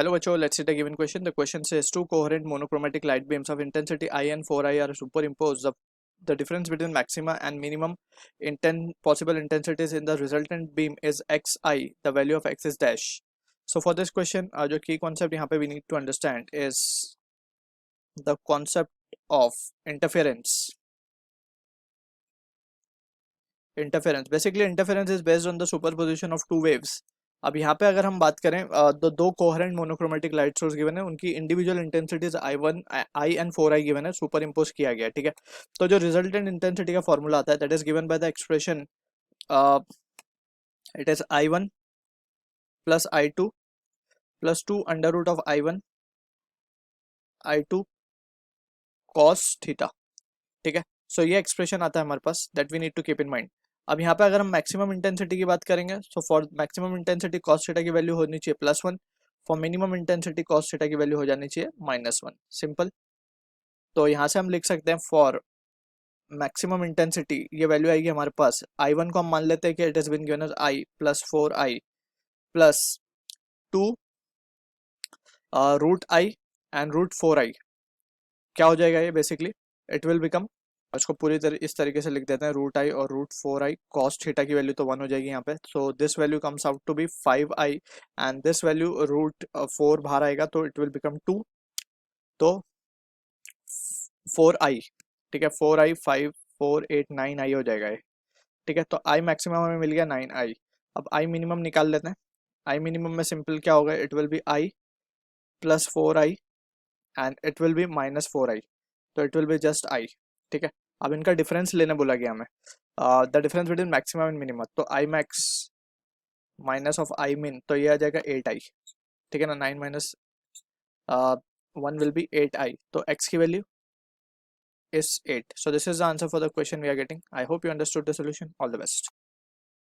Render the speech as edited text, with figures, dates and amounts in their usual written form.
Hello बच्चों, let's see the given question. The question says two coherent monochromatic light beams of intensity I and 4I are superimposed. The difference between maxima and minimum possible intensities in the resultant beam is xi. The value of x is dash. So for this question, जो key concept यहाँ पे we need to understand is the concept of interference. Basically interference is based on the superposition of two waves. अब यहाँ पे अगर हम बात करें तो दो coherent monochromatic light source given है, उनकी individual intensities I1 I and 4I given है, सुपर इम्पोज किया गया, ठीक है। तो जो रिजल्टेंट इंटेंसिटी का फॉर्मूला आता है that is given by the expression it is I1 plus I2 plus 2 under root of I1 I2 cos theta, ठीक है। सो ये एक्सप्रेशन आता है हमारे पास, that we need to keep in mind. अब यहाँ पे अगर हम मैक्सिमम इंटेंसिटी की बात करेंगे, so for maximum intensity cos theta की वैल्यू होनी चाहिए +1, for minimum intensity cos theta की वैल्यू हो जानी चाहिए -1, सिंपल। तो यहाँ से हम लिख सकते हैं फॉर मैक्सिमम इंटेंसिटी ये वैल्यू आएगी हमारे पास, I1 को हम मान लेते हैं कि it is been given as I plus 4I plus 2 root I and root 4I। क्या हो जाएगा ये बेसिकली, इट विल बिकम, इसको पूरी तरह इस तरीके से लिख देते हैं, रूट I और रूट 4I, कॉस थीटा की वैल्यू तो 1 हो जाएगी यहाँ पे। So this value comes out to be 5I and this value root 4 बाहर आएगा तो इट विल बिकम 2, तो 4I, ठीक है। 4I 5 4 8 9I हो जाएगा ये, ठीक है। तो I मैक्सिमम हमें मिल गया 9I। अब I मिनिमम निकाल लेते हैं। I मिनिमम में सिंपल क्या होगा, it will be I plus 4I and it will be -4I, तो it will be just I, ठीक है। अब इनका डिफरेंस लेने बोला गया हमें, the difference between maximum and minimum, तो I max minus of I मिन, तो ये आ जाएगा 8I, ठीक है ना। 9 माइनस 1 विल बी 8I, तो x की value is 8. So this is the answer for the question we are getting. I hope you understood the solution. All the best.